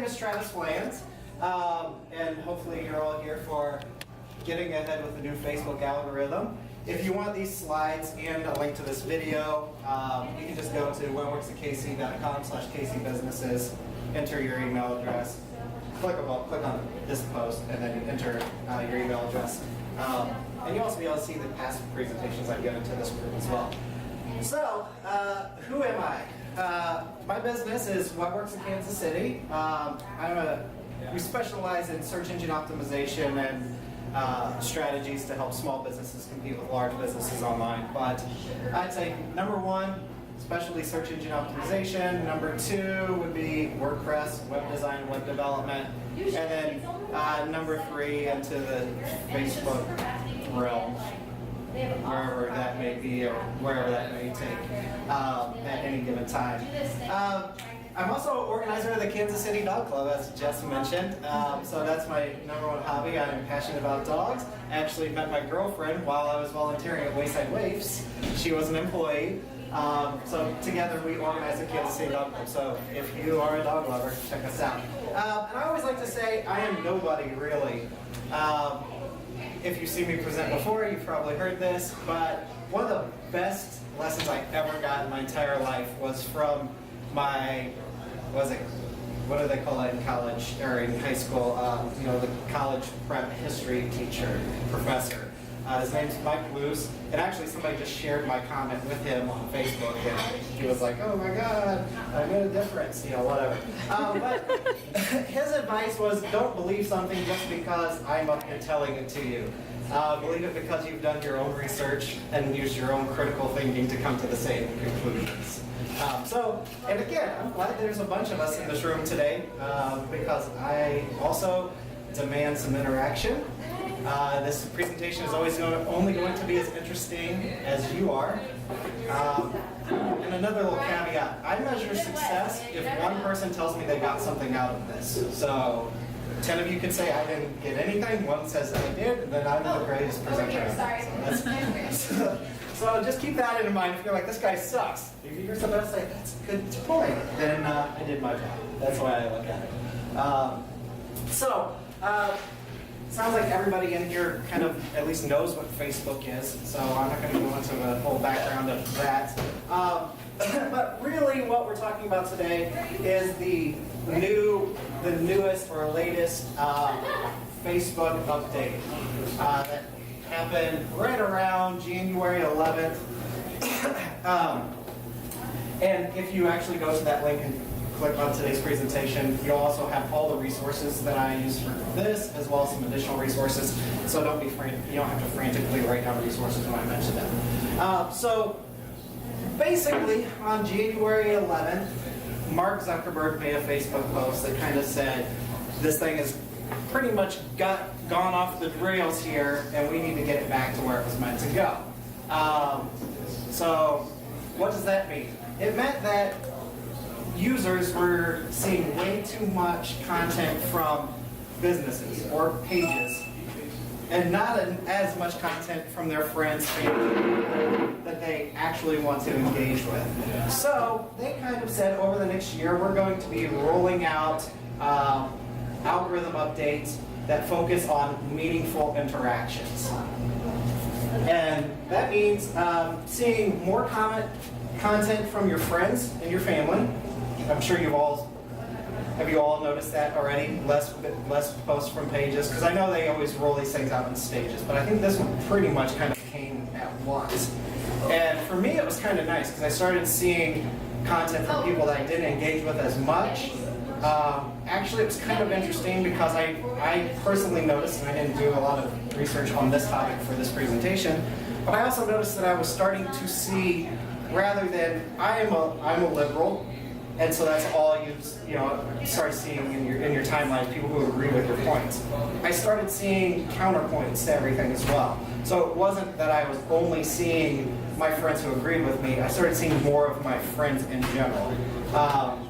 name is Travis Flanz, and hopefully you're all here for getting ahead with the new Facebook algorithm. If you want these slides and a link to this video, you can just go to whenworksatkc.com/kcbusinesses, enter your email address, click on this post, and then enter your email address. And you'll also be able to see the past presentations I've given to this group as well. So, who am I? My business is What Works in Kansas City. We specialize in search engine optimization and strategies to help small businesses compete with large businesses online. But I'd say number one, specialty search engine optimization. Number two would be WordPress, web design, web development. And then number three, into the Facebook realm, wherever that may be or wherever that may take at any given time. I'm also organizer of the Kansas City Dog Club, as Jess mentioned. So that's my number one hobby. I'm passionate about dogs. I actually met my girlfriend while I was volunteering at Wayside Waifs. She was an employee. So together we organize the Kansas City Dog Club. So if you are a dog lover, check us out. And I always like to say I am nobody really. If you've seen me present before, you've probably heard this, but one of the best lessons I ever got in my entire life was from my, what do they call it in college, or in high school, the college prep history teacher, professor. His name's Mike Luce, and actually somebody just shared my comment with him on Facebook, and he was like, oh my God, I made a difference, whatever. But his advice was, don't believe something just because I'm up here telling it to you. Believe it because you've done your own research and used your own critical thinking to come to the same conclusions. And again, I'm glad there's a bunch of us in this room today because I also demand some interaction. This presentation is only going to be as interesting as you are. And another little caveat, I measure success if one person tells me they got something out of this. So 10 of you can say I didn't get anything, one says I did, and then I'm the greatest presenter. So just keep that in mind. If you're like, this guy sucks, if you hear somebody else say, that's a good point, then I did my job. That's the way I look at it. Sounds like everybody in here kind of at least knows what Facebook is, so I'm not going to go into the whole background of that. But really what we're talking about today is the newest or latest Facebook update that happened right around January 11th. And if you actually go to that link and click on today's presentation, you'll also have all the resources that I use for this, as well as some additional resources. So don't be you don't have to frantically write down resources when I mention them. So basically, on January 11th, Mark Zuckerberg made a Facebook post that kind of said, this thing has pretty much gone off the rails here, and we need to get it back to where it was meant to go. So what does that mean? It meant that users were seeing way too much content from businesses or pages, and not as much content from their friends, family, that they actually want to engage with. So they kind of said, over the next year, we're going to be rolling out algorithm updates that focus on meaningful interactions. And that means seeing more content from your friends and your family. I'm sure have you all noticed that already? Less posts from pages, because I know they always roll these things out in stages, but I think this one pretty much kind of came at once. And for me, it was kind of nice, because I started seeing content from people that I didn't engage with as much. Actually, it was kind of interesting because I personally noticed, and I didn't do a lot of research on this topic for this presentation, but I also noticed that I was starting to see, rather than I'm a liberal, and so that's all you start seeing in your timeline, people who agree with your points. I started seeing counterpoints to everything as well. So it wasn't that I was only seeing my friends who agreed with me. I started seeing more of my friends in general.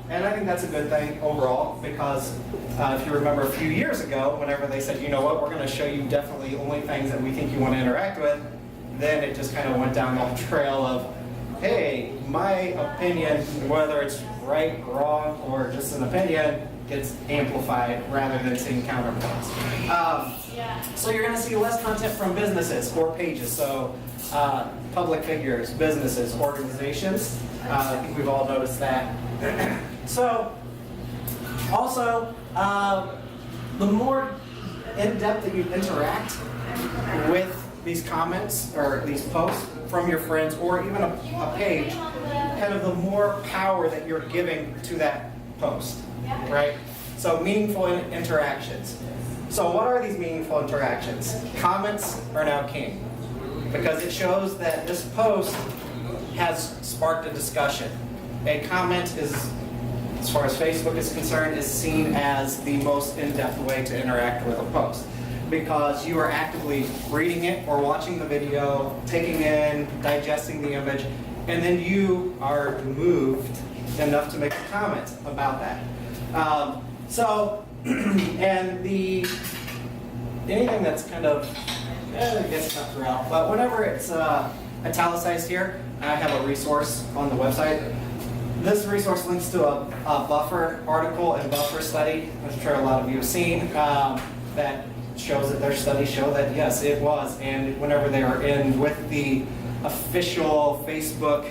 And I think that's a good thing overall, because if you remember a few years ago, whenever they said, you know what, we're going to show you definitely only things that we think you want to interact with, then it just kind of went down the trail of, hey, my opinion, whether it's right, wrong, or just an opinion gets amplified rather than seeing counterpoints. So you're going to see less content from businesses or pages. So public figures, businesses, organizations. I think we've all noticed that. So also, the more in-depth that you interact with these comments or these posts from your friends or even a page, kind of the more power that you're giving to that post, right? So meaningful interactions. So what are these meaningful interactions? Comments are now king because it shows that this post has sparked a discussion. A comment is, as far as Facebook is concerned, is seen as the most in-depth way to interact with a post because you are actively reading it or watching the video, taking in, digesting the image, and then you are moved enough to make a comment about that. And anything that's kind of, it gets cut throughout, but whenever it's italicized here, I have a resource on the website. This resource links to a Buffer article and Buffer study, which I'm sure a lot of you have seen, that shows that their studies show that yes, it was. And whenever they are in with the official Facebook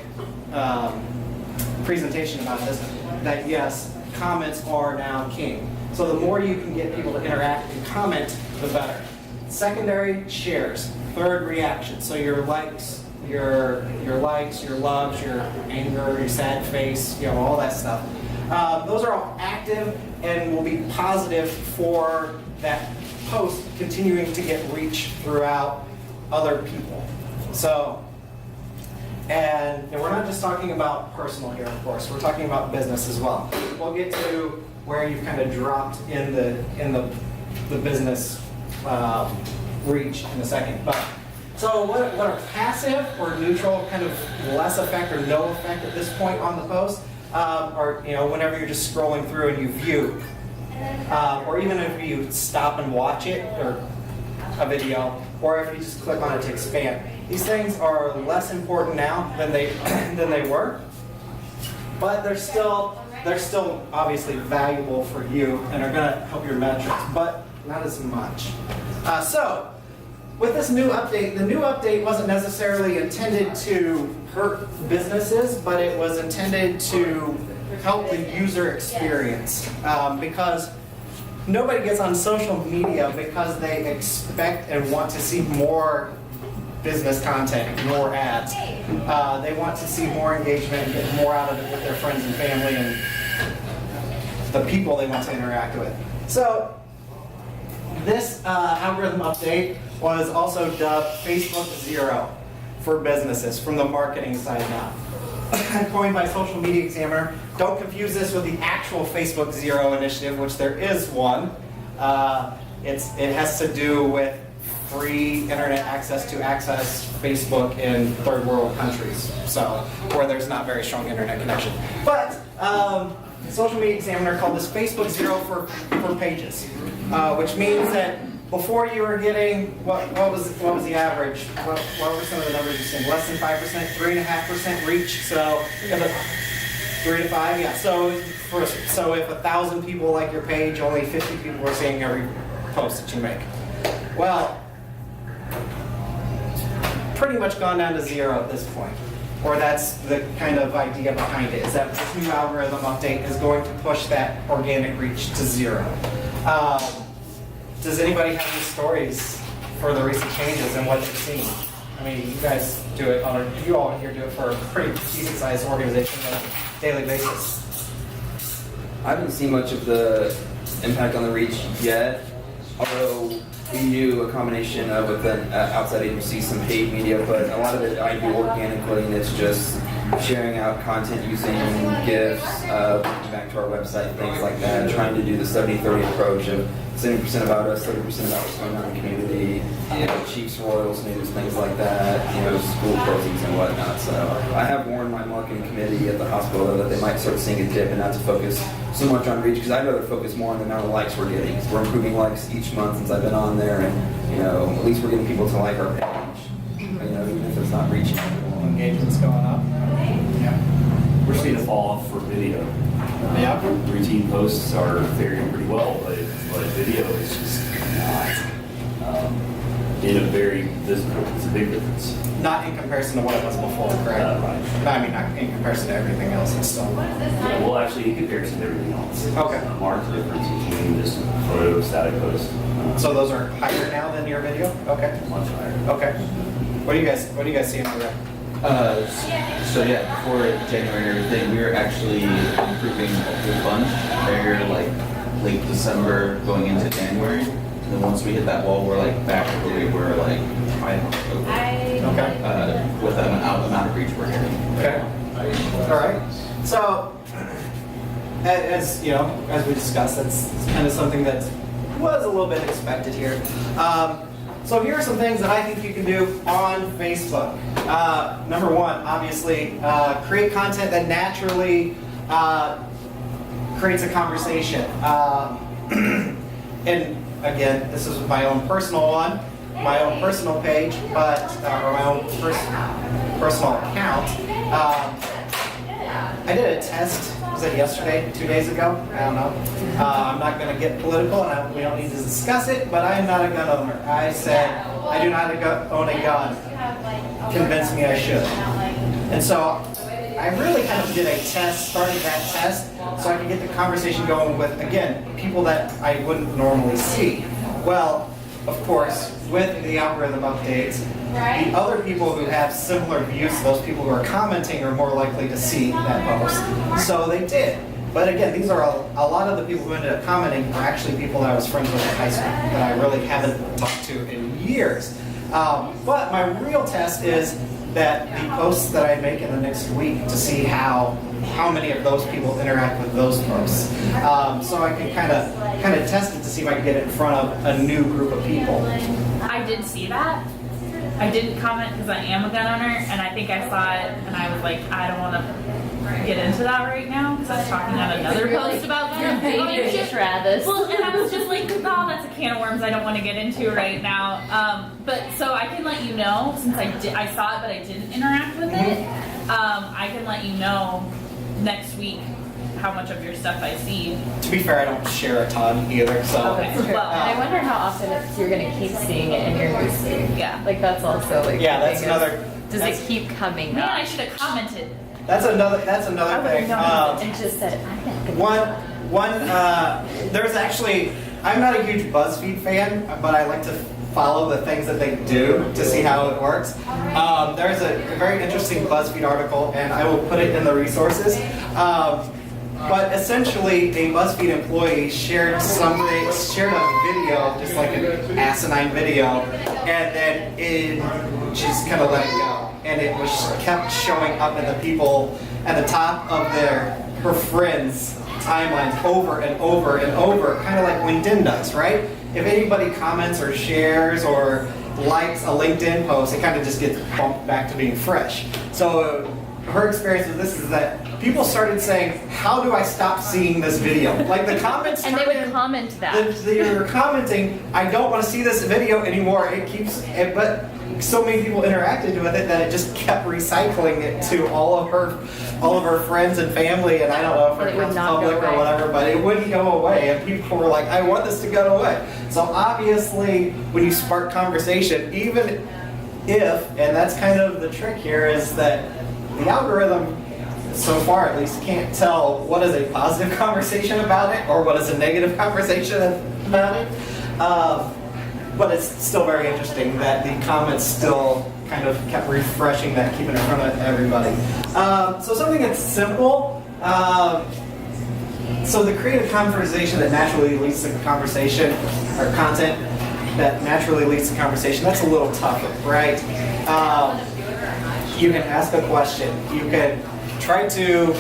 presentation about this, that yes, comments are now king. So the more you can get people to interact and comment, the better. Secondary, shares. Third, reaction. So your likes, your loves, your anger, your sad face, all that stuff. Those are all active and will be positive for that post continuing to get reach throughout other people. So, and we're not just talking about personal here, of course. We're talking about business as well. We'll get to where you've kind of dropped in the business reach in a second. But so what are passive or neutral, kind of less effect or no effect at this point on the post, or whenever you're just scrolling through and you view, or even if you stop and watch it or a video, or if you just click on it to expand. These things are less important now than they were, but they're still obviously valuable for you and are going to help your metrics, but not as much. So with this new update, the new update wasn't necessarily intended to hurt businesses, but it was intended to help the user experience, because nobody gets on social media because they expect and want to see more business content, more ads. They want to see more engagement and get more out of it with their friends and family and the people they want to interact with. So this algorithm update was also dubbed Facebook Zero for businesses from the marketing side now. Coined by Social Media Examiner. Don't confuse this with the actual Facebook Zero initiative, which there is one. It has to do with free internet access to access Facebook in third world countries, so where there's not very strong internet connection. But Social Media Examiner called this Facebook Zero for pages, which means that before you were getting what was the average? What were some of the numbers you're seeing? Less than 5%, 3.5% reach. So 3 to 5, yeah. So if 1,000 people like your page, only 50 people are seeing every post that you make. Well, pretty much gone down to zero at this point. Or that's the kind of idea behind it, is that this new algorithm update is going to push that organic reach to zero. Does anybody have any stories for the recent changes and what they've seen? I mean, you guys do it you all here do it for a pretty decent-sized organization on a daily basis. I haven't seen much of the impact on the reach yet, although we do a combination of with an outside agency, some paid media, but a lot of it I do organically, and it's just sharing out content using GIFs, back to our website, things like that, trying to do the 70-30 approach of 70% about us, 30% about what's going on in the community, Chiefs, Royals news, things like that, school closings and whatnot. So I have warned my marketing committee at the hospital that they might start seeing a dip and not to focus so much on reach, because I'd rather focus more on the amount of likes we're getting. We're improving likes each month since I've been on there, and at least we're getting people to like our page, even if it's not reaching. Engagement's going up. Yeah. we're seeing a fall off for video. Yeah. Routine posts are faring pretty well, but video is just not in a very visible. It's a big difference. Not in comparison to what it was before, correct? Right. I mean, not in comparison to everything else. It's still. Yeah, well, actually, in comparison to everything else, Okay. marked difference between just photo, static post. So those are higher now than your video? Okay. Much higher. Okay. What do you guys see in the red? So yeah, before January and everything, we were actually improving a whole bunch there, like late December going into January. And then once we hit that wall, we're like back to where we were like by October. Okay. With the amount of reach we're getting. Okay. All right. So, as you know, as we discussed, that's kind of something that was a little bit expected here. So here are some things that I think you can do on Facebook. Number one, obviously, create content that naturally creates a conversation. And again, this is my own personal one, my own personal page, but or my own personal account. I did a test. Was it yesterday? 2 days ago? I don't know. I'm not going to get political, and we don't need to discuss it. But I am not a gun owner. I said I do not own a gun. Convince me I should. And so I really kind of did a test, started that test, so I could get the conversation going with, again, people that I wouldn't normally see. Well, of course, with the algorithm updates, the other people who have similar views to those people who are commenting are more likely to see that post. So they did. But again, these are a lot of the people who ended up commenting are actually people that I was friends with in high school that I really haven't talked to in years. But my real test is that the posts that I make in the next week to see how many of those people interact with those posts. So I can kind of test it to see if I can get it in front of a new group of people. I did see that. I didn't comment because I am a gun owner, and I think I saw it, and I was like, I don't want to get into that right now because I was talking on another post about gun ownership. Travis. Well, and I was just like, oh, that's a can of worms I don't want to get into right now. But so I can let you know, since I saw it but I didn't interact with it, I can let you know next week how much of your stuff I see. To be fair, I don't share a ton either, so. Okay. And Well, I wonder how often you're going to keep seeing it in your newsfeed. yeah. Like that's also like. Yeah, the that's thing is, another. Does that's- it keep coming Man, up? I should have commented. That's another I would thing. have known and just said, I'm not gonna. There's actually, I'm not a huge BuzzFeed fan, but I like to follow the things that they do to see how it works. There's a very interesting BuzzFeed article, and I will put it in the resources. But essentially, a BuzzFeed employee shared a video, just like an asinine video, and then she just kind of let it go. And it was kept showing up in the people at the top of her friends' timelines over and over and over, kind of like LinkedIn does, right? If anybody comments or shares or likes a LinkedIn post, it kind of just gets bumped back to being fresh. So her experience with this is that people started saying, how do I stop seeing this video? Like the comments And they started- would comment that. they were commenting, I don't want to see this video anymore. But so many people interacted with it that it just kept recycling it to all of her friends and family, and I don't know if But it it would was not go public or away. whatever, but it wouldn't go away, and people were like, I want this to go away. So obviously, when you spark conversation, even if, and that's kind of the trick here, is that the algorithm, so far at least, can't tell what is a positive conversation about it or what is a negative conversation about it. But it's still very interesting that the comments still kind of kept refreshing that, keeping it in front of everybody. So something that's simple. So the creative conversation that naturally leads to conversation, or content that naturally leads to conversation, that's a little tougher, right? You can ask a question. You can try to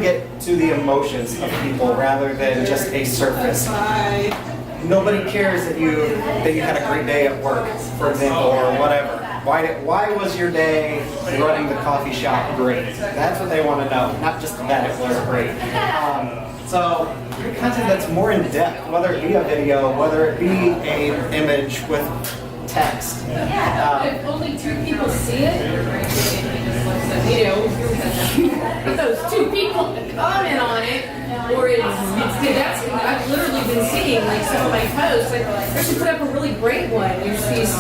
get to the emotions of people rather than just a surface. Nobody cares that you had a great day at work, for example, or whatever. Why was your day running the coffee shop great? That's what they want to know, not just that it was great. So content that's more in depth, whether it be a video, whether it be an image with text. If only two people see it, those two people comment on it, or that's what I've literally been seeing, like some of my posts, like, I should put up a really great one. There's these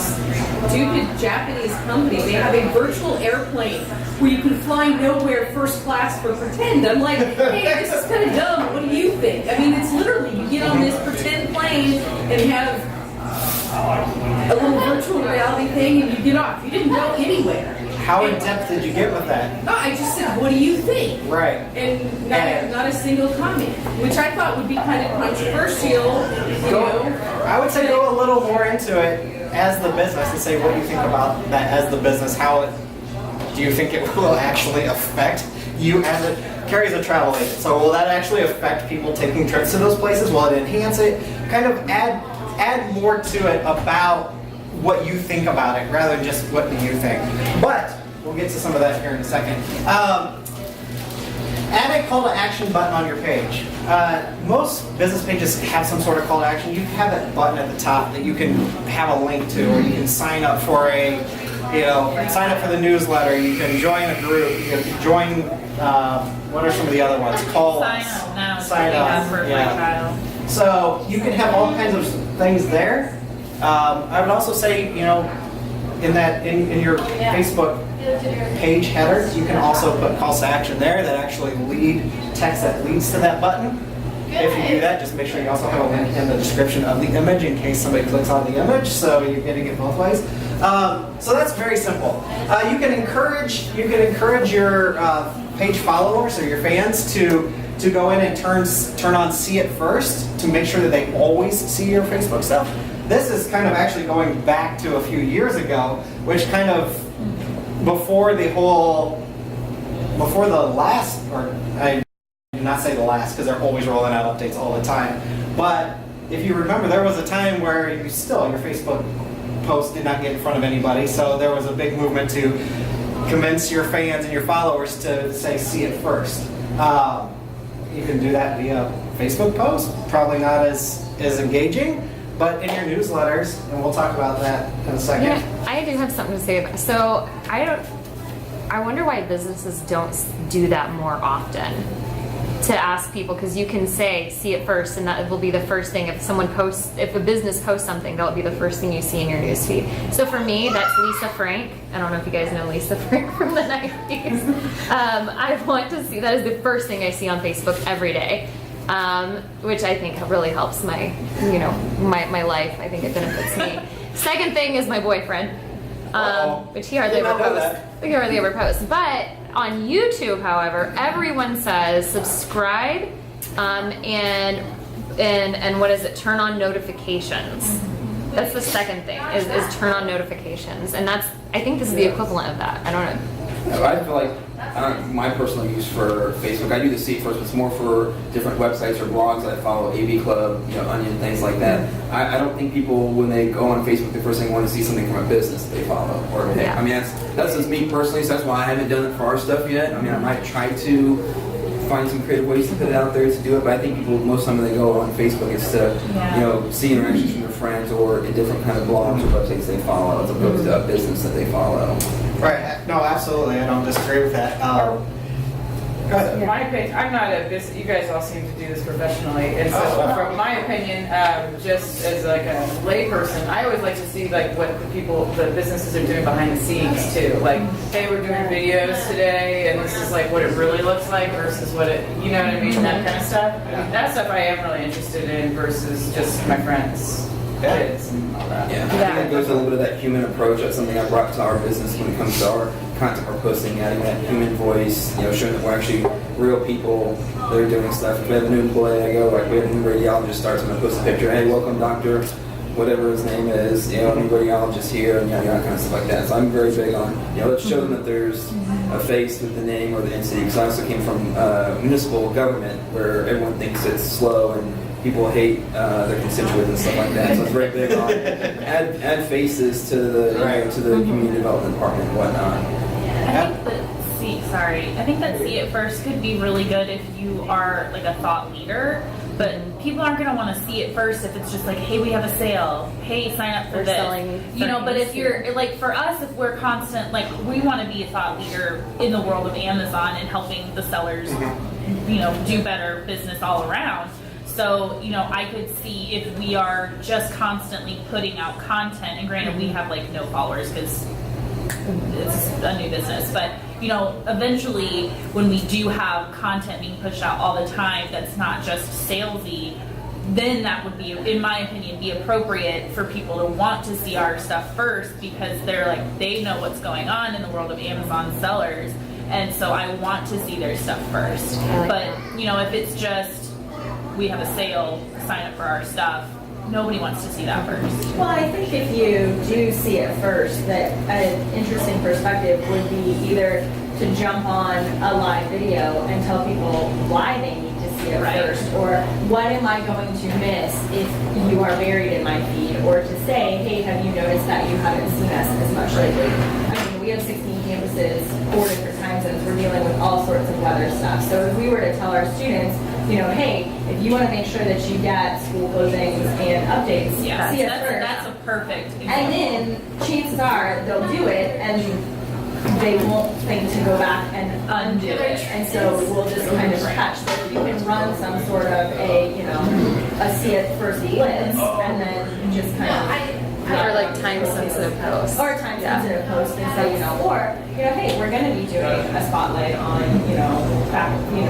stupid Japanese company, they have a virtual airplane where you can fly nowhere first class for pretend. I'm like, hey, this is kind of dumb, what do you think? I mean, it's literally, you get on this pretend plane and have a little virtual reality thing and you get off. You didn't go anywhere. How in depth did you get with that? No, I just said, what do you think? Right. And not a single comment, which I thought would be kind of controversial, you know. I would say go a little more into it as the business and say what you think about that as the business. Do you think it will actually affect you as it carries a travel agent? So will that actually affect people taking trips to those places? Will it enhance it? Kind of add more to it about what you think about it rather than just what do you think. But we'll get to some of that here in a second. Add a call to action button on your page. Most business pages have some sort of call to action. You have that button at the top that you can have a link to, or you can sign up for sign up for the newsletter. You can join a group. You can join. What are some of the other ones? Call Sign up now. Sign up. For Yeah. my child. So you can have all kinds of things there. I would also say, in your Facebook page header, you can also put calls to action there that actually lead text that leads to that button. If you do that, just make sure you also have a link in the description of the image in case somebody clicks on the image, so you're getting it both ways. So that's very simple. You can encourage your page followers or your fans to go in and turn on see it first to make sure that they always see your Facebook stuff. This is kind of actually going back to a few years ago, which kind of before the last, or I do not say the last because they're always rolling out updates all the time. But if you remember, there was a time where your Facebook post did not get in front of anybody, so there was a big movement to convince your fans and your followers to say see it first. You can do that via Facebook post, probably not as engaging, but in your newsletters, and we'll talk about that in a second. Yeah, I do have something to say about. So I wonder why businesses don't do that more often. To ask people, because you can say see it first, and that will be the first thing. If a business posts something, that'll be the first thing you see in your newsfeed. So for me, that's Lisa Frank. I don't know if you guys know Lisa Frank from the 90s. I want to see that as the first thing I see on Facebook every day, which I think really helps my life. I think it benefits me. Second thing is my boyfriend, which he hardly ever posts. But on YouTube, however, everyone says subscribe and what is it? Turn on notifications. That's the second thing is turn on notifications, and I think this is the equivalent of that. I don't know. I feel like my personal use for Facebook, I do the see it first, but it's more for different websites or blogs that I follow, AV Club, Onion, things like that. I don't think people, when they go on Facebook, the first thing want to see something from a business they follow. Yeah. I mean, that's just me personally, so that's why I haven't done it for our stuff yet. I mean, I might try to find some creative ways to put it out there to do it, but I think people, most of the time when they go on Facebook, it's to, see interactions from their friends or in different kind of blogs or websites they follow, as opposed to a business that they follow. Right. No, absolutely. I don't disagree with that. Go ahead. In my opinion, I'm not a business. You guys all seem to do this professionally, and so from my opinion, just as like a layperson, I always like to see like what the businesses are doing behind the scenes too. Like, hey, we're doing videos today, and this is like what it really looks like versus what it, you know what I mean, that kind of stuff. That stuff I am really interested in versus just my friends' kids and all that. Yeah, I think that goes a little bit of that human approach. That's something I brought to our business when it comes to our content we're posting, adding that human voice, showing that we're actually real people that are doing stuff. If we have a new employee, I go, like, we have a new radiologist starts, I'm going to post a picture, hey, welcome, doctor, whatever his name is, new radiologist here, and kind of stuff like that. So I'm very big on, let's show them that there's a face with the name or the entity, because I also came from municipal government where everyone thinks it's slow and people hate their constituents and stuff like that. So it's very big on add faces to the to the community development department and whatnot. I think that sorry. I think that see it first could be really good if you are like a thought leader, but people aren't going to want to see it first if it's just like, hey, we have a sale. Hey, sign up for We're this. selling You know, but if things. you're like for us, if we're constant, like we want to be a thought leader in the world of Amazon and helping the sellers, you know, do better business all around. So, you know, I could see if we are just constantly putting out content, and granted, we have like no followers because it's a new business, but you know, eventually when we do have content being pushed out all the time that's not just salesy, then that would be, in my opinion, be appropriate for people to want to see our stuff first, because they're like, they know what's going on in the world of Amazon sellers, and so I want to see their stuff first. I like But that. you know, if it's just we have a sale, sign up for our stuff, nobody wants to see that first. Well, I think if you do see it first, that an interesting perspective would be either to jump on a live video and tell people why they need to see it Right. first, or what am I going to miss if you are buried in my feed, or to say, hey, have you noticed that you haven't seen us as much lately? I mean, we have 16 campuses, 4 different time zones, we're dealing with all sorts of weather stuff. So if we were to tell our students, you know, hey, if you want to make sure that you get school closings and updates, Yeah, see it that's, first. that's a perfect example. And then chances are they'll do it and they won't think to go back and undo it. And so we'll just kind of catch. But if you can run some sort of a, you know, a see it first list and then just kind of. Or like time sensitive posts. Or time sensitive posts and say, you know, or, you know, hey, we're going to be doing a spotlight on, you know,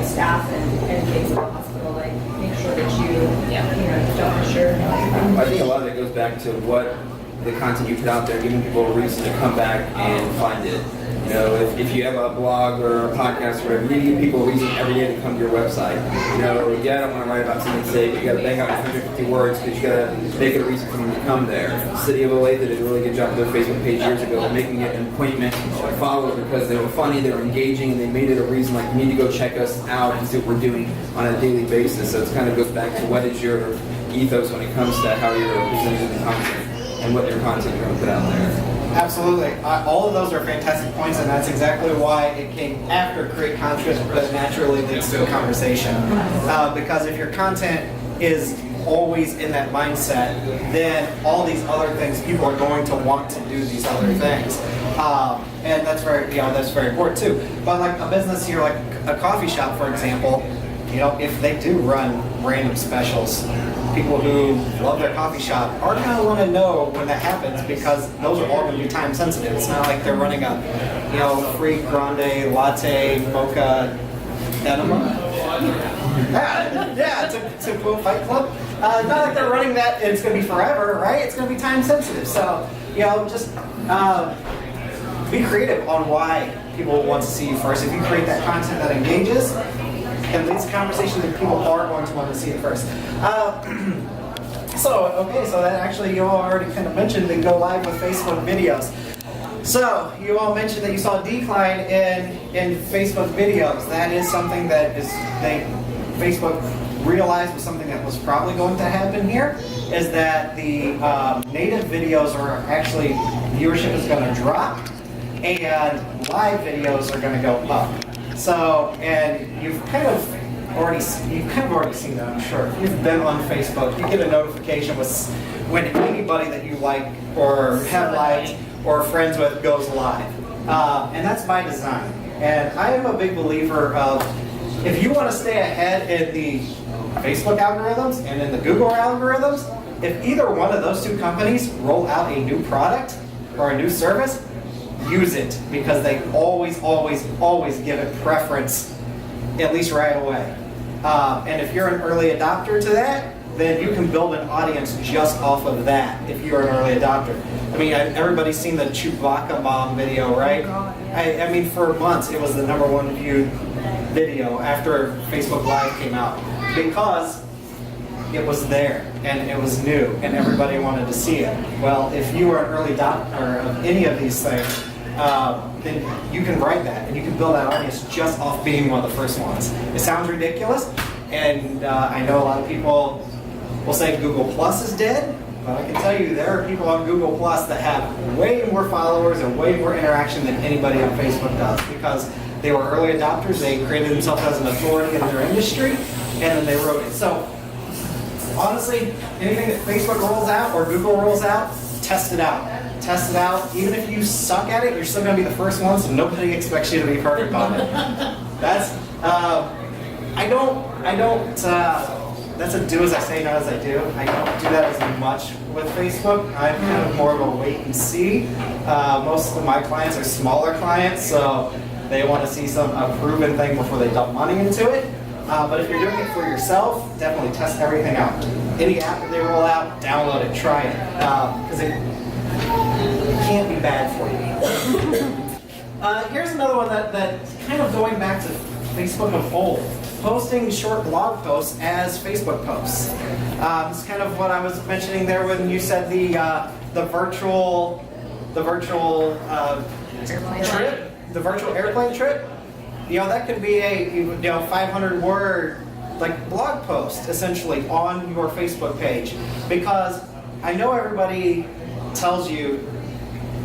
staff and things at the hospital. Like, make sure that you know, don't miss your. I think a lot of it goes back to what the content you put out there, giving people a reason to come back and find it. You know, if you have a blog or a podcast or whatever, you need to give people a reason every day to come to your website. You know, yeah, I don't want to write about something today, but you got to bang out 150 words because you got to make it a reason for them to come there. City of Olathe did a really good job with their Facebook page years ago of making it an appointment to follow because they were funny, they were engaging, and they made it a reason like you need to go check us out and see what we're doing on a daily basis. So it kind of goes back to what is your ethos when it comes to how you're presenting the content and what your content you're going to put out there. Absolutely. All of those are fantastic points, and that's exactly why it came after create content, but naturally leads to a conversation. Because if your content is always in that mindset, then all these other things, people are going to want to do these other things. And that's very, you know, that's very important too. But like a business here, like a coffee shop, for example, you know, if they do run random specials, people who love their coffee shop are going to want to know when that happens because those are all going to be time sensitive. It's not like they're running a, you know, free grande, latte, mocha, enema. Yeah, to quote Fight Club. Not like they're running that and it's going to be forever, right? It's going to be time sensitive. So, you know, just be creative on why people want to see you first. If you create that content that engages, and leads to conversation that people are going to want to see it first. So that actually you all already kind of mentioned the go live with Facebook videos. So you all mentioned that you saw a decline in Facebook videos. That is something that Facebook realized was something that was probably going to happen here, is that the native videos are actually, viewership is going to drop, and live videos are going to go up. So, and you've kind of already seen that, I'm sure. If you've been on Facebook, you get a notification when anybody that you like or have liked or friends with goes live. And that's by design. And I am a big believer of, if you want to stay ahead in the Facebook algorithms and in the Google algorithms, if either one of those two companies roll out a new product or a new service, use it, because they always give it preference, at least right away. And if you're an early adopter to that, then you can build an audience just off of that if you're an early adopter. I mean, everybody's seen the Chewbacca mom video, right? I mean, for months it was the #1 viewed video after Facebook Live came out, because it was there and it was new and everybody wanted to see it. Well, if you are an early adopter of any of these things, then you can write that and you can build that audience just off being one of the first ones. It sounds ridiculous, and I know a lot of people will say Google Plus is dead, but I can tell you there are people on Google Plus that have way more followers and way more interaction than anybody on Facebook does, because They were early adopters. They created themselves as an authority in their industry, and then they wrote it. So honestly, anything that Facebook rolls out or Google rolls out, test it out. Test it out. Even if you suck at it, you're still going to be the first one, so nobody expects you to be perfect on it. That's, that's a do as I say, not as I do. I don't do that as much with Facebook. I'm kind of more of a wait and see. Most of my clients are smaller clients, so they want to see a proven thing before they dump money into it. But if you're doing it for yourself, definitely test everything out. Any app that they roll out, download it, try it, because it can't be bad for you. Here's another one that's kind of going back to Facebook of old. Posting short blog posts as Facebook posts. It's kind of what I was mentioning there when you said the virtual trip, the virtual airplane trip. You know, that could be a 500 word like blog post essentially on your Facebook page, because I know everybody tells you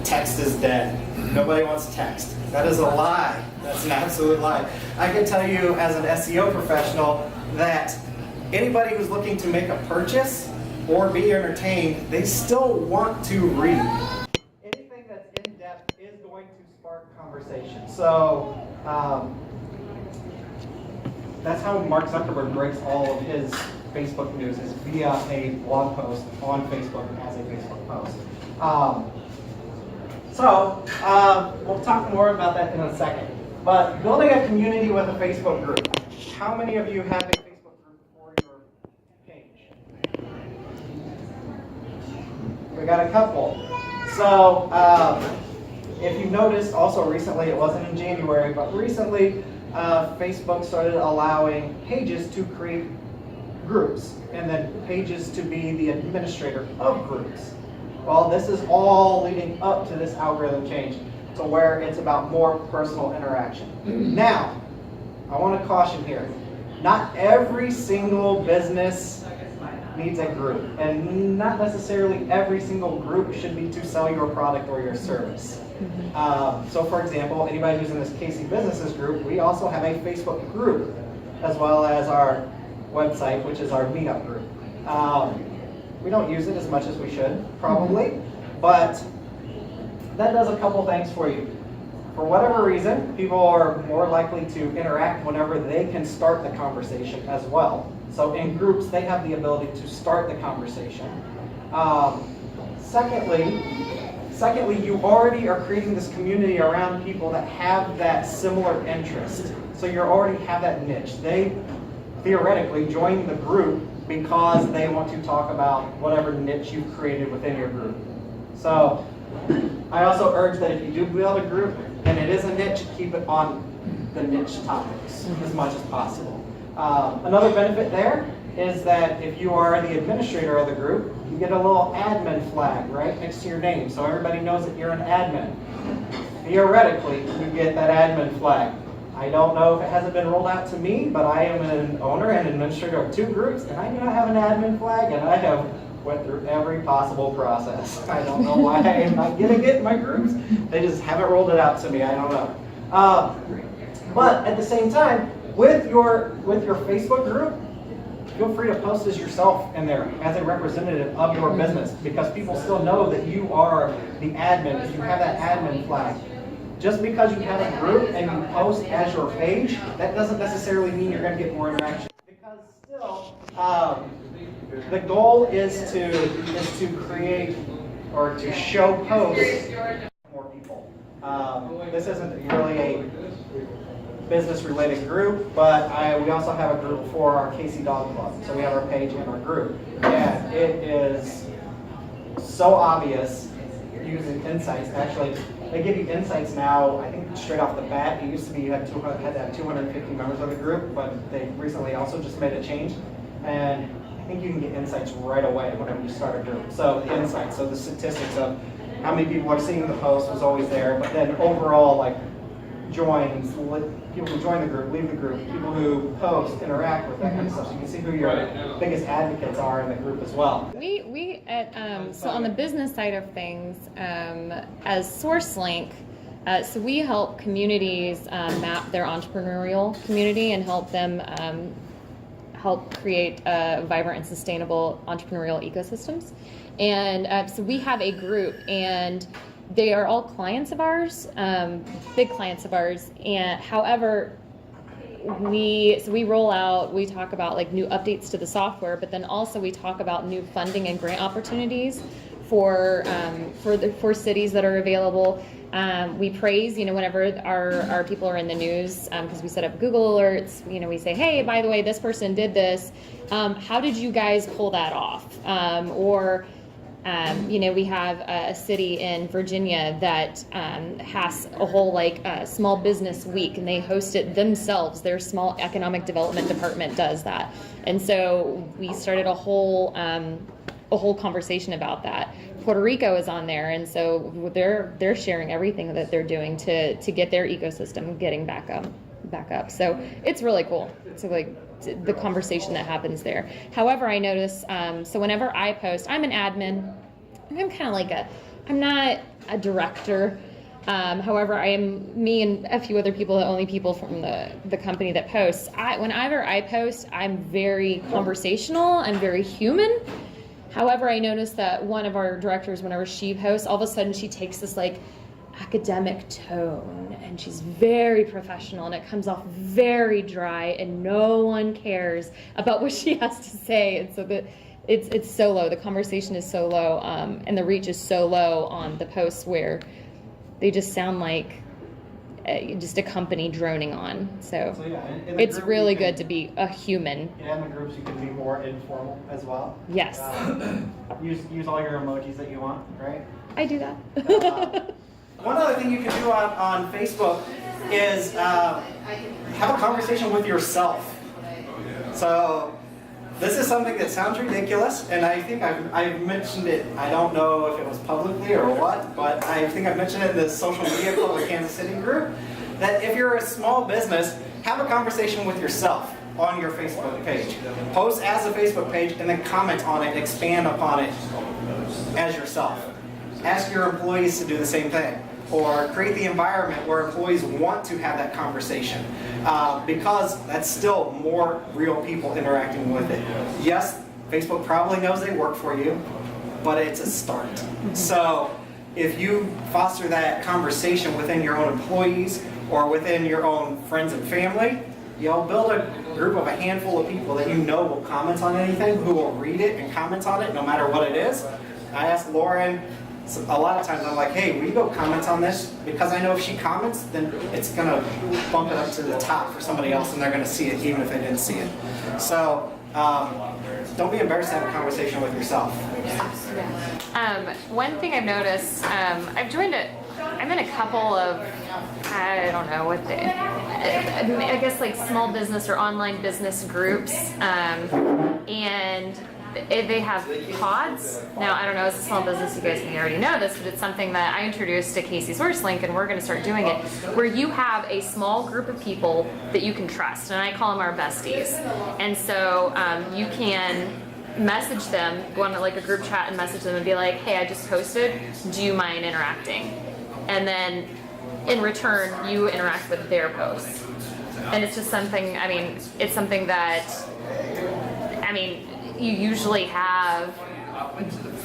text is dead. Nobody wants text. That is a lie. That's an absolute lie. I can tell you as an SEO professional that anybody who's looking to make a purchase or be entertained, they still want to read. Anything that's in depth is going to spark conversation. So that's how Mark Zuckerberg breaks all of his Facebook news, is via a blog post on Facebook as a Facebook post. We'll talk more about that in a second. But building a community with a Facebook group. How many of you have a Facebook group for your page? We got a couple. So if you noticed also recently, it wasn't in January, but recently Facebook started allowing pages to create groups and then pages to be the administrator of groups. Well, this is all leading up to this algorithm change to where it's about more personal interaction. Now, I want to caution here. Not every single business needs a group, and not necessarily every single group should be to sell your product or your service. So for example, anybody who's in this KC Businesses group, we also have a Facebook group, as well as our website, which is our meetup group. We don't use it as much as we should, probably, but that does a couple things for you. For whatever reason, people are more likely to interact whenever they can start the conversation as well. So in groups, they have the ability to start the conversation. Secondly, you already are creating this community around people that have that similar interest. So you already have that niche. They theoretically join the group because they want to talk about whatever niche you've created within your group. So I also urge that if you do build a group and it is a niche, keep it on the niche topics as much as possible. Another benefit there is that if you are the administrator of the group, you get a little admin flag right next to your name, so everybody knows that you're an admin. Theoretically, you get that admin flag. I don't know if it hasn't been rolled out to me, but I am an owner and administrator of 2 groups, and I do not have an admin flag, and I have went through every possible process. I don't know why I am not getting it in my groups. They just haven't rolled it out to me. I don't know. But at the same time, with your Facebook group, feel free to post as yourself in there as a representative of your business, because people still know that you are the admin if you have that admin flag. Just because you have a group and you post as your page, that doesn't necessarily mean you're going to get more interaction. Because still, the goal is to create or to show posts to more people. This isn't really a business-related group, but we also have a group for our Casey Dog Club. So we have our page and our group. And it is so obvious using insights. Actually, they give you insights now, I think straight off the bat. It used to be you had to have 250 members of the group, but they recently also just made a change. And I think you can get insights right away whenever you start a group. So the insights, so the statistics of how many people are seeing the post was always there, but then overall, like joins, people who join the group, leave the group, people who post, interact with, that kind of stuff. So you can see who your biggest advocates are in the group as well. We at so on the business side of things, as SourceLink, So we help communities map their entrepreneurial community and help them help create vibrant and sustainable entrepreneurial ecosystems. And so we have a group, and they are all clients of ours, big clients of ours. And however, we roll out, we talk about like new updates to the software, but then also we talk about new funding and grant opportunities for cities that are available. We praise, whenever our people are in the news, because we set up Google alerts, we say, hey, by the way, this person did this. How did you guys pull that off? We have a city in Virginia that has a whole small business week, and they host it themselves. Their small economic development department does that. And so we started a whole conversation about that. Puerto Rico is on there, and so they're sharing everything that they're doing to get their ecosystem getting back up. So it's really cool. So the conversation that happens there. However, I notice so whenever I post, I'm an admin. I'm kind of I'm not a director. However, I am, me and a few other people, the only people from the company that posts. Whenever I post, I'm very conversational. I'm very human. However, I noticed that one of our directors, whenever she posts, all of a sudden she takes this academic tone, and she's very professional, and it comes off very dry, and no one cares about what she has to say. And so it's so low. The conversation is so low, and the reach is so low on the posts where they just sound like just a company droning on. So yeah, in the it's group really you can- good to be a human. In the groups, you can be more informal as well. Yes, Use all your emojis that you want, right? I do that. One other thing you can do on Facebook is have a conversation with yourself. So this is something that sounds ridiculous, and I think I've mentioned it. I don't know if it was publicly or what, but I think I've mentioned it in the social media club, the Kansas City group, that if you're a small business, have a conversation with yourself on your Facebook page. Post as a Facebook page and then comment on it, expand upon it as yourself. Ask your employees to do the same thing, or create the environment where employees want to have that conversation, because that's still more real people interacting with it. Yes, Facebook probably knows they work for you, but it's a start. So if you foster that conversation within your own employees or within your own friends and family, you'll build a group of a handful of people that you know will comment on anything, who will read it and comment on it no matter what it is. I asked Lauren, so a lot of times I'm like, hey, will you go comment on this? Because I know if she comments, then it's going to bump it up to the top for somebody else, and they're going to see it even if they didn't see it. So don't be embarrassed to have a conversation with yourself. One thing I've noticed, I'm in a couple of, I don't know what I guess small business or online business groups, and they have pods. Now, I don't know, as a small business, you guys may already know this, but it's something that I introduced to Casey SourceLink, and we're going to start doing it, where you have a small group of people that you can trust, and I call them our besties. And so you can message them, go on a group chat and message them and be like, hey, I just posted, do you mind interacting? And then in return, you interact with their posts. And it's just something, it's something that, you usually have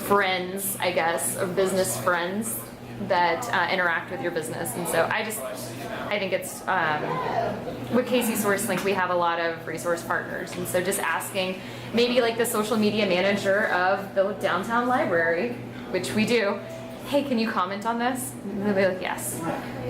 friends, I guess, or business friends that interact with your business. And so I think it's, with Casey SourceLink, we have a lot of resource partners. And so just asking maybe the social media manager of the downtown library, which we do, hey, can you comment on this? And they'll be like, yes.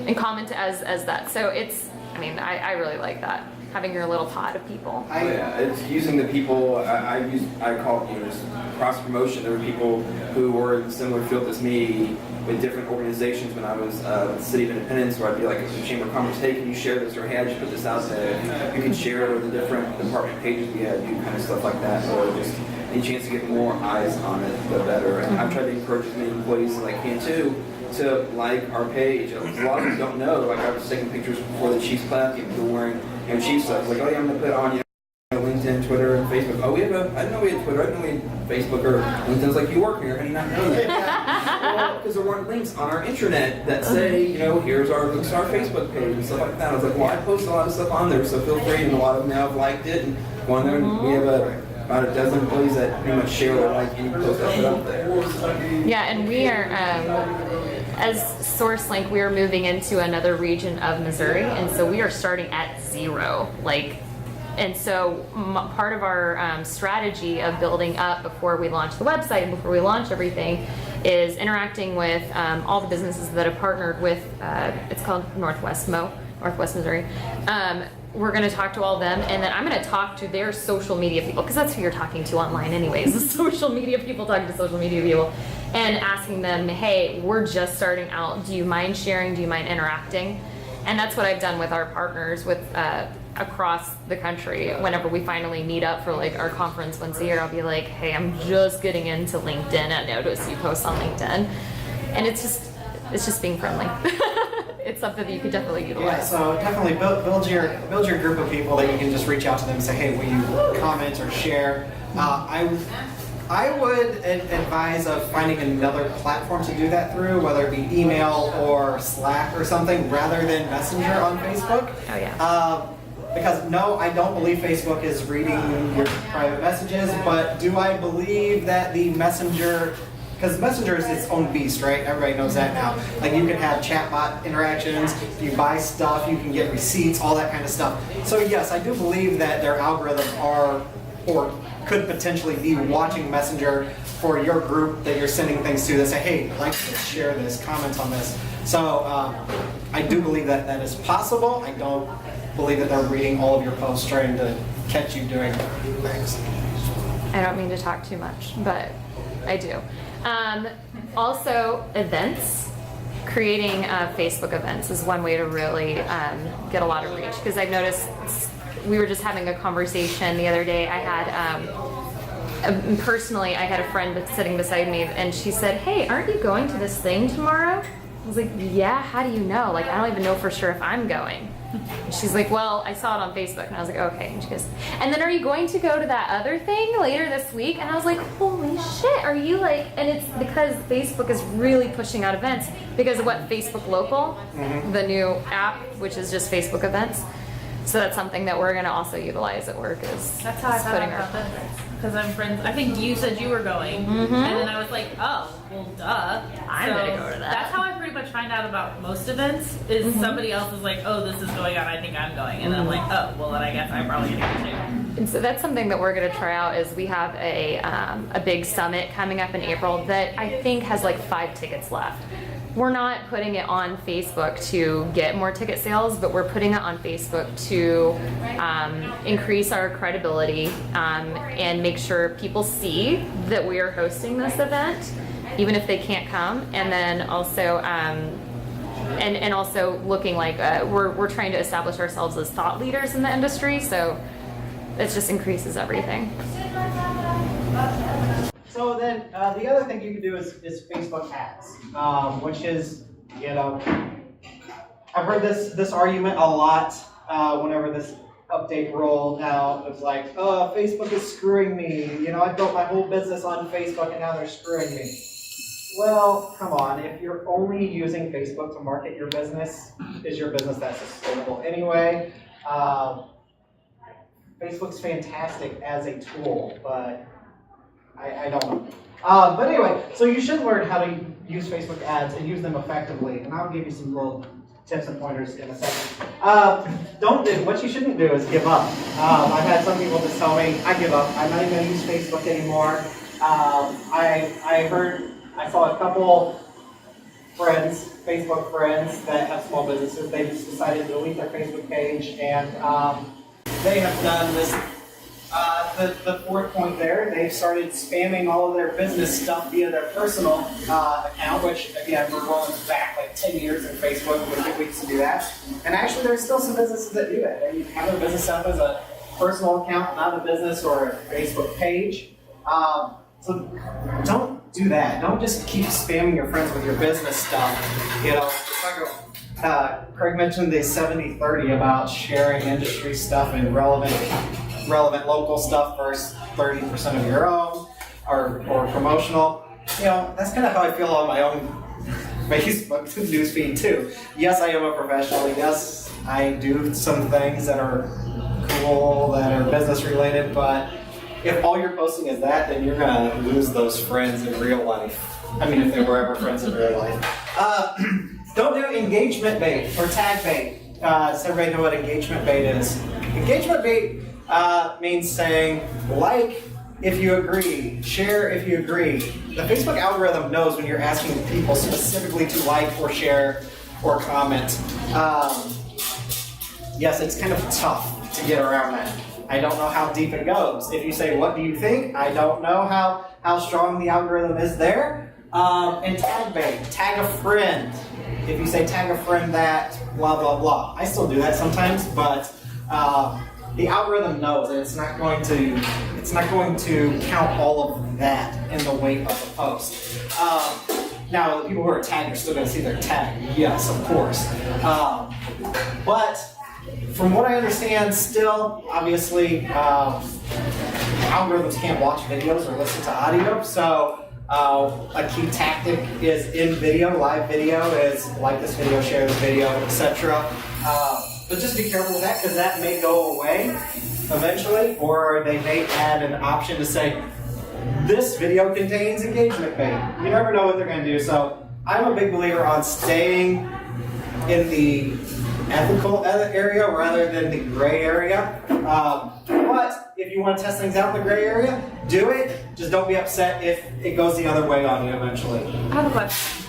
And comment as that. So it's, I really like that, having your little pod of people. It's using the people. I call it just cross promotion. There were people who were in a similar field as me with different organizations when I was with the City of Independence, where I'd be in the Chamber of Commerce, hey, can you share this, or hey, I just put this out there. You can share it with the different department pages we have, do kind of stuff like that, or just any chance to get more eyes on it, the better. And I've tried to encourage as many employees as I can too to like our page. A lot of them don't know. I was taking pictures before the Chiefs class, people were wearing Chiefs stuff. Oh yeah, I'm gonna put on links LinkedIn, Twitter, and Facebook. Oh, I didn't know we had Twitter, I didn't know we had Facebook, or LinkedIn's like, you work here, how do you not know that? Because there weren't links on our intranet that say, here's our links to our Facebook page and stuff like that. I was like, well, I post a lot of stuff on there, so feel free, and a lot of them now have liked it, and one there, we have about a dozen employees that pretty much share or like any post I put up there. Yeah, and we are, as SourceLink, we are moving into another region of Missouri, and so we are starting at 0. And so part of our strategy of building up before we launch the website and before we launch everything is interacting with all the businesses that have partnered with, it's called Northwest Missouri. We're going to talk to all of them, and then I'm going to talk to their social media people, because that's who you're talking to online anyways, the social media people talking to social media people, and asking them, hey, we're just starting out, do you mind sharing, do you mind interacting? And that's what I've done with our partners with across the country. Whenever we finally meet up for like our conference once a year, I'll be like, hey, I'm just getting into LinkedIn, I noticed you post on LinkedIn. And it's just being friendly. It's something that you could definitely utilize. Yeah, so definitely build your group of people that you can just reach out to them and say, hey, will you comment or share? I would advise of finding another platform to do that through, whether it be email or Slack or something, rather than Messenger on Facebook. Oh yeah. Because no, I don't believe Facebook is reading your private messages, but do I believe that the Messenger, because Messenger is its own beast, right? Everybody knows that now. Like you can have chatbot interactions, you buy stuff, you can get receipts, all that kind of stuff. So yes, I do believe that their algorithms are, or could potentially be watching Messenger for your group that you're sending things to that say, hey, like this, share this, comment on this. So I do believe that that is possible. I don't believe that they're reading all of your posts trying to catch you doing things. I don't mean to talk too much, but I do. Also, events. Creating Facebook events is one way to really get a lot of reach, because I've noticed, we were just having a conversation the other day. I had, personally, I had a friend sitting beside me, and she said, hey, aren't you going to this thing tomorrow? I was like, yeah, how do you know? Like, I don't even know for sure if I'm going. And she's like, well, I saw it on Facebook. And I was like, okay. And she goes, and then are you going to go to that other thing later this week? And I was like, holy shit, are you like, and it's because Facebook is really pushing out events because of what, Facebook Local, the new app, which is just Facebook events. So that's something that we're going to also utilize at work, is That's how I found out about this. Because I'm friends. I think you said you were going, and then I was like, oh, well, duh. I'm gonna go to that. That's how I pretty much find out about most events. Is somebody else is like, oh, this is going on. I think I'm going, and I'm like, oh, well, then I guess I'm probably gonna go too. And so that's something that we're going to try out. Is we have a big summit coming up in April that I think has like 5 tickets left. We're not putting it on Facebook to get more ticket sales, but we're putting it on Facebook to increase our credibility and make sure people see that we are hosting this event, even if they can't come. And then also, and also looking like we're trying to establish ourselves as thought leaders in the industry. So it just increases everything. So then the other thing you can do is Facebook ads, which is, I've heard this argument a lot whenever this update rolled out. It was like, oh, Facebook is screwing me. I built my whole business on Facebook and now they're screwing me. Well, come on. If you're only using Facebook to market your business, is your business that sustainable anyway? Facebook's fantastic as a tool, but I don't know. But anyway, so you should learn how to use Facebook ads and use them effectively. And I'll give you some little tips and pointers in a second. What you shouldn't do is give up. I've had some people just tell me, I give up. I'm not even going to use Facebook anymore. I saw a couple friends, Facebook friends that have small businesses. They just decided to delete their Facebook page, and they have done this. The fourth point there, they've started spamming all of their business stuff via their personal account, which again, we're rolling back like 10 years in Facebook, which it weeks to do that. And actually, there's still some businesses that do that. They have their business set up as a personal account, not a business or a Facebook page. So don't do that. Don't just keep spamming your friends with your business stuff. Craig mentioned the 70-30 about sharing industry stuff and relevant relevant local stuff versus 30% of your own or promotional. You know, that's kind of how I feel on my own Facebook newsfeed too. Yes, I am a professional. Yes, I do some things that are cool, that are business related, but if all you're posting is that, then you're gonna lose those friends in real life. I mean, if they were ever friends in real life. Don't do engagement bait or tag bait. Does everybody know what engagement bait is? Engagement bait means saying, like if you agree, share if you agree. The Facebook algorithm knows when you're asking people specifically to like or share or comment. Yes, it's kind of tough to get around that. I don't know how deep it goes. If you say, what do you think? I don't know how strong the algorithm is there. And tag bait, tag a friend. If you say tag a friend that, blah, blah, blah. I still do that sometimes, but the algorithm knows that it's not going to count all of that in the weight of the post. Now, the people who are tagged are still going to see their tag. Yes, of course. But from what I understand, still, obviously, algorithms can't watch videos or listen to audio. So a key tactic is in video, live video is like this video, share this video, etc. But just be careful with that because that may go away eventually, or they may add an option to say, this video contains engagement bait. You never know what they're going to do. So I'm a big believer on staying in the ethical area rather than the gray area. But if you want to test things out in the gray area, do it. Just don't be upset if it goes the other way on you eventually. I have a question.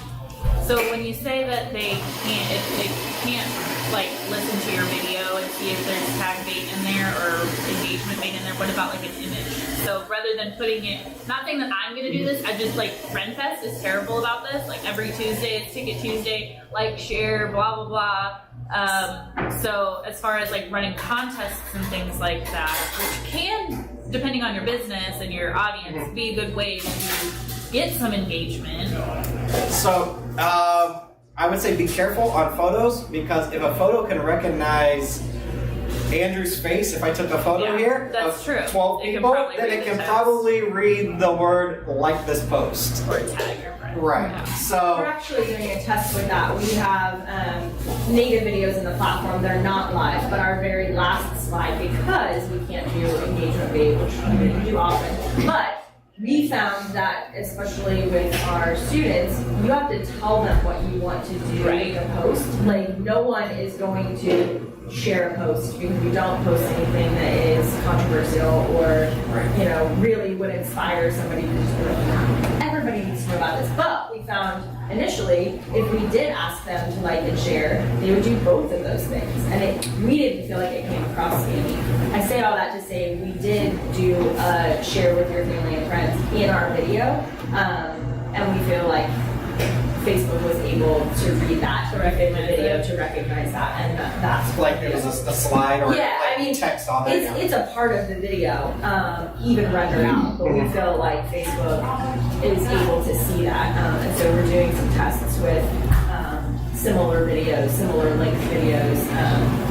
So when you say that if they can't like listen to your video and see if there's tag bait in there or engagement bait in there, what about like an image? So rather than putting it, not saying that I'm gonna do this, I just like FriendFest is terrible about this. Like every Tuesday, it's Ticket Tuesday, like, share, blah, blah, blah. So as far as like running contests and things like that, which can, depending on your business and your audience, be a good way to get some engagement. So I would say be careful on photos, because if a photo can recognize Andrew's face, if I took a photo here that's of true. 12 people, then it can probably read the word like this post. Or tag your friend. Right. Yeah. We're So actually doing a test with that. We have native videos in the platform. They're not live, but our very last slide, because we can't do engagement bait, which we do often. But we found that, especially with our students, you have to tell them what you want to do with the post. Like, no one is going to share a post because you don't post anything that is controversial or, you know, really would inspire somebody to just be like, everybody needs to know about this. But we found initially, if we did ask them to like and share, they would do both of those things. And we didn't feel like it came across scammy. I say all that to say we did do a share with your family and friends in our video. And we feel like Facebook was able to read that in the video to recognize that, and that's like it was a slide or text on there. It's a part of the video, even rendered out, but we feel like Facebook is able to see that, and so we're doing some tests with similar videos, similar length videos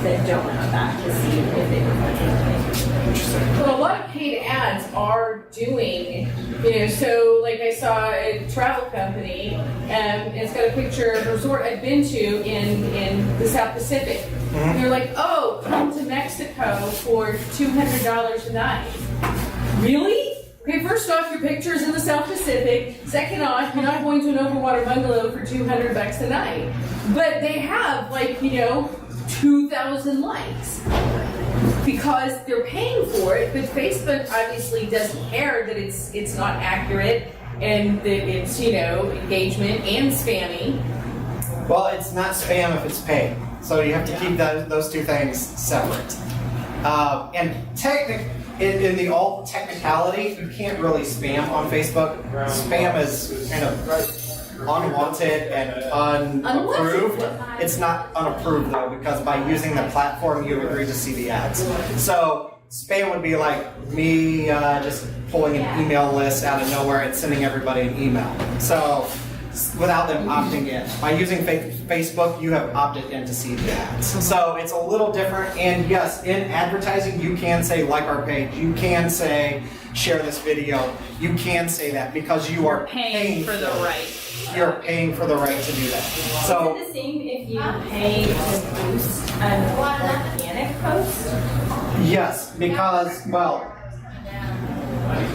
that don't have that to see if they provide something. Well, a lot of paid ads are doing, you know, so like I saw a travel company, it's got a picture of a resort I've been to in the South Pacific. And they're like, oh, come to Mexico for $200 a night. Really? Okay, first off, your picture's in the South Pacific. Second off, you're not going to an overwater bungalow for $200 a night. But they have, like, you know, 2,000 likes because they're paying for it. But Facebook obviously doesn't care that it's not accurate and that it's, you know, engagement and spammy. Well, it's not spam if it's paid. So you have to keep those two things separate. And in the all technicality, you can't really spam on Facebook. Spam is kind of unwanted and unapproved. It's not unapproved though, because by using the platform, you agree to see the ads. So spam would be like me just pulling an email list out of nowhere and sending everybody an email. So without them opting in. By using Facebook, you have opted in to see the ads. So it's a little different. And yes, in advertising, you can say like our page. You can say share this video. You can say that because you are Paying for the right. You're paying for the right to do that. So Is it the same if you pay to boost an organic post? yes, because, well,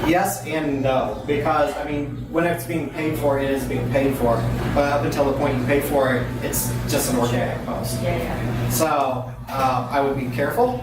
yes and no. Because, I mean, when it's being paid for, it is being paid for. But up until the point you pay for it, it's just an organic post. Yeah. So I would be careful.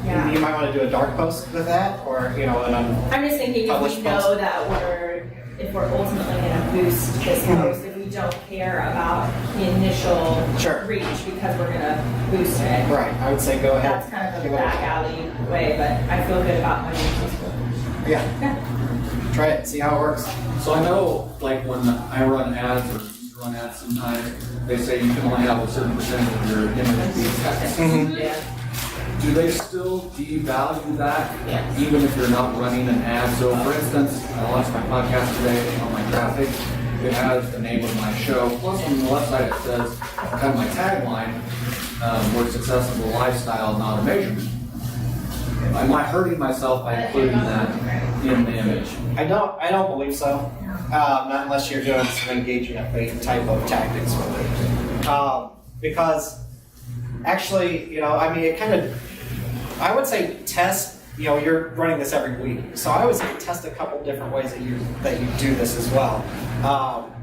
Yeah. You might want to do a dark post with that, or an I'm just thinking if Published we know post. that if we're ultimately going to boost this post, if we don't care about the initial Sure. reach because we're going to boost it. right. I would say go ahead. That's kind of Give a it a back shot. alley way, but I feel good about my Facebook. Yeah. Try it. See how it works. So I know, like when I run ads or you run ads sometimes, they say you can only have a certain percentage of your image be text. Yeah. Do they still devalue that, Yes. even if you're not running an ad? So for instance, I watched my podcast today on my graphic. It has the name of my show. Plus on the left side it says kind of my tagline, where success is a lifestyle, not a measurement. Am I hurting myself by including that in the image? I don't believe so. Not unless you're doing some engagement type of tactics with it. Because actually, I mean, it kind of, I would say test. You're running this every week, so I would say test a couple different ways that you do this as well.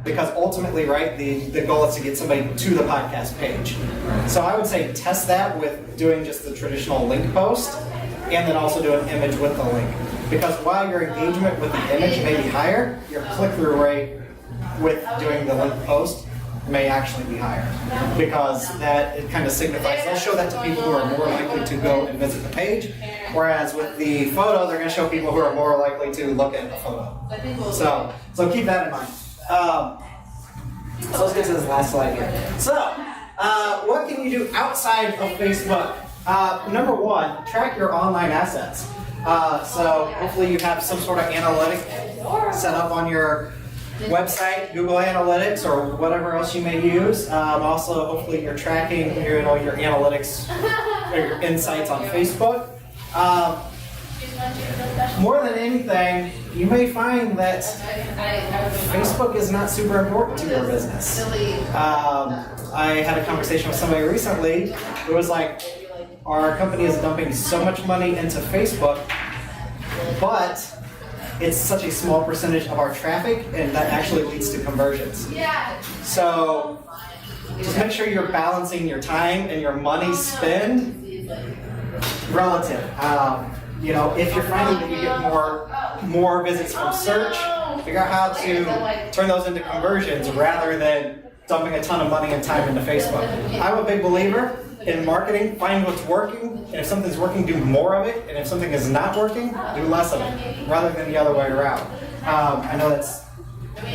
Because ultimately, right, the goal is to get somebody to the podcast page. So I would say test that with doing just the traditional link post, and then also do an image with the link. Because while your engagement with the image may be higher, your click-through rate with doing the link post may actually be higher. Because that, it kind of signifies, they'll show that to people who are more likely to go and visit the page, whereas with the photo, they're going to show people who are more likely to look at the photo. So keep that in mind. So let's get to this last slide here. So, what can you do outside of Facebook? Number one, track your online assets. So hopefully you have some sort of analytic set up on your website, Google Analytics, or whatever else you may use. Also, hopefully you're tracking your analytics, or your insights on Facebook. More than anything, you may find that Facebook is not super important to your business. I had a conversation with somebody recently. It was like, our company is dumping so much money into Facebook, but it's such a small percentage of our traffic, and that actually leads to conversions. So just make sure you're balancing your time and your money spend relative. If you're finding that you get more visits from search, figure out how to turn those into conversions rather than dumping a ton of money and time into Facebook. I'm a big believer in marketing. Find what's working, and if something's working, do more of it, and if something is not working, do less of it, rather than the other way around. I know that's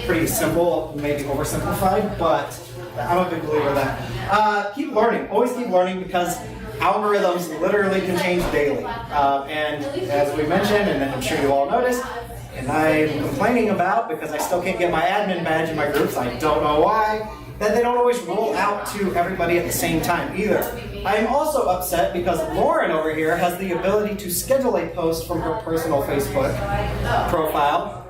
pretty simple, maybe oversimplified, but I'm a big believer in that. Keep learning. Always keep learning, because algorithms literally can change daily. And as we mentioned, and I'm sure you all noticed, and I'm complaining about, because I still can't get my admin badge in my groups, I don't know why, that they don't always roll out to everybody at the same time either. I'm also upset because Lauren over here has the ability to schedule a post from her personal Facebook profile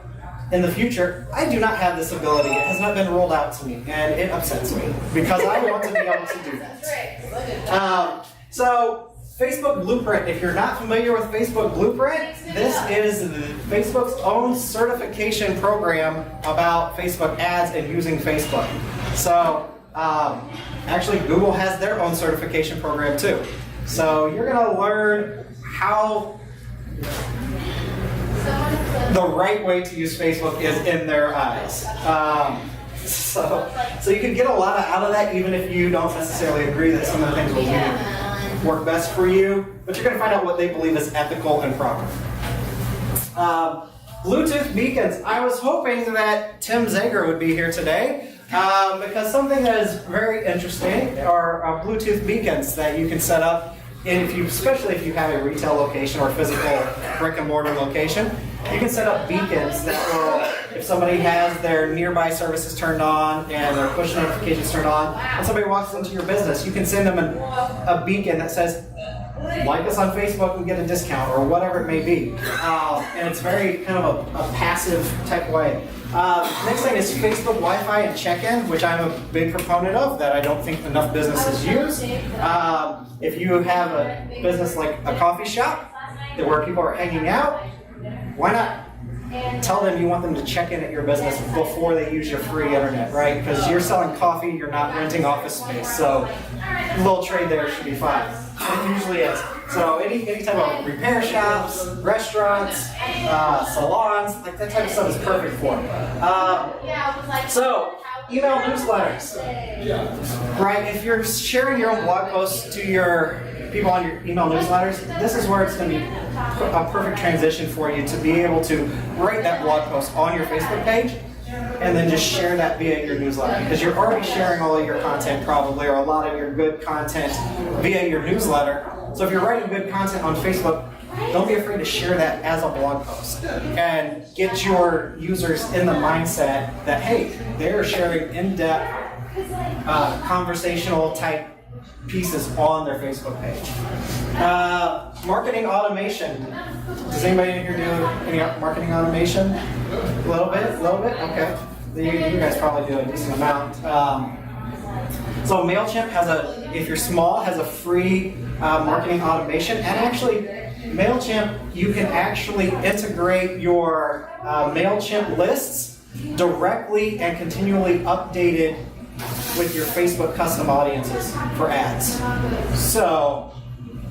in the future. I do not have this ability. It has not been rolled out to me, and it upsets me because I want to be able to do that. So Facebook Blueprint, if you're not familiar with Facebook Blueprint, this is Facebook's own certification program about Facebook ads and using Facebook. So actually Google has their own certification program too. So you're going to learn how the right way to use Facebook is in their eyes. So you can get a lot out of that, even if you don't necessarily agree that some of the things will work best for you, but you're going to find out what they believe is ethical and proper. Bluetooth beacons. I was hoping that Tim Zager would be here today because something that is very interesting are Bluetooth beacons that you can set up, and especially if you have a retail location or physical brick and mortar location. you can set up beacons that will, if somebody has their nearby services turned on and their push notifications turned on, when somebody walks into your business, you can send them a beacon that says, like us on Facebook and get a discount, or whatever it may be. And it's very kind of a passive type way. Next thing is Facebook Wi-Fi and check-in, which I'm a big proponent of, that I don't think enough businesses use. If you have a business like a coffee shop where people are hanging out, why not tell them you want them to check in at your business before they use your free internet, right? Because you're selling coffee, you're not renting office space, so a little trade there should be fine. It usually is. So any type of repair shops, restaurants, salons, like that type of stuff is perfect for them. So email newsletters, right? If you're sharing your own blog posts to your people on your email newsletters, this is where it's going to be a perfect transition for you to be able to write that blog post on your Facebook page and then just share that via your newsletter, because you're already sharing all of your content probably, or a lot of your good content via your newsletter. So if you're writing good content on Facebook, don't be afraid to share that as a blog post and get your users in the mindset that, hey, they're sharing in-depth conversational type pieces on their Facebook page. Marketing automation. Does anybody in here do any marketing automation? A little bit? Okay. You guys probably do a decent amount. So MailChimp if you're small, has a free marketing automation. And actually, MailChimp, you can actually integrate your MailChimp lists directly and continually updated with your Facebook custom audiences for ads. So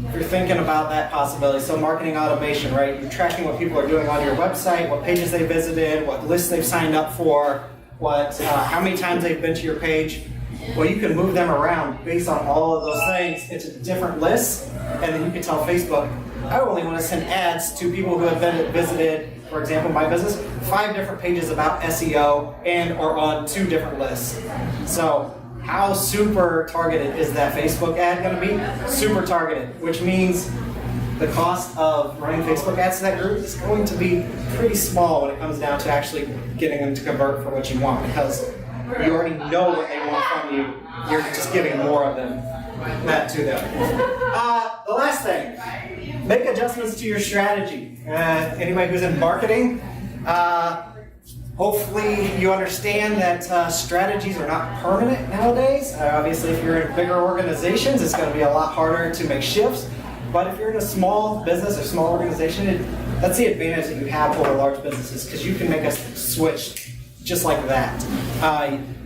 if you're thinking about that possibility, so marketing automation, right? You're tracking what people are doing on your website, what pages they visited, what lists they've signed up for, how many times they've been to your page. Well, you can move them around based on all of those things into different lists, and then you can tell Facebook, I only want to send ads to people who have visited, for example, my business, 5 different pages about SEO and or on 2 different lists. So how super targeted is that Facebook ad going to be? Super targeted, which means the cost of running Facebook ads to that group is going to be pretty small when it comes down to actually getting them to convert for what you want, because you already know what they want from you. You're just giving more of that to them. The last thing, make adjustments to your strategy. Anybody who's in marketing, hopefully you understand that strategies are not permanent nowadays. Obviously, if you're in bigger organizations, it's going to be a lot harder to make shifts. But if you're in a small business or small organization, that's the advantage that you have over large businesses, because you can make a switch just like that. I'm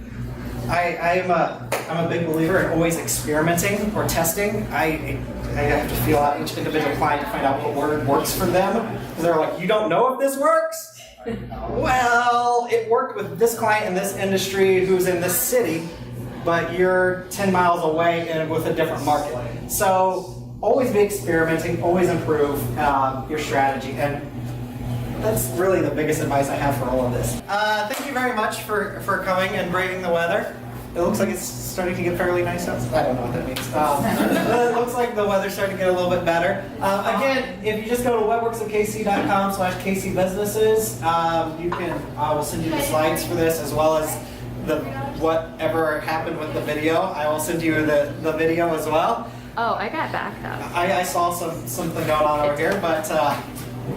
a big believer in always experimenting or testing. I have to feel out each individual client to find out what word works for them. Because they're like, you don't know if this works? Well, it worked with this client in this industry who's in this city, but you're 10 miles away and with a different market. So always be experimenting, always improve your strategy. And that's really the biggest advice I have for all of this. Thank you very much for coming and braving the weather. It looks like it's starting to get fairly nice out. I don't know what that means. It looks like the weather's starting to get a little bit better. Again, if you just go to webworksofkc.com/KCbusinesses, I will send you the slides for this, as well as whatever happened with the video. I will send you the video as well. Oh, I got backed up. I saw something going on over here, but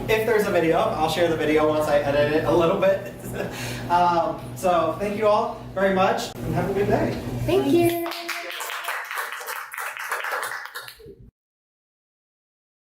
if there's a video, I'll share the video once I edit it a little bit. So thank you all very much, and have a good day. Thank you.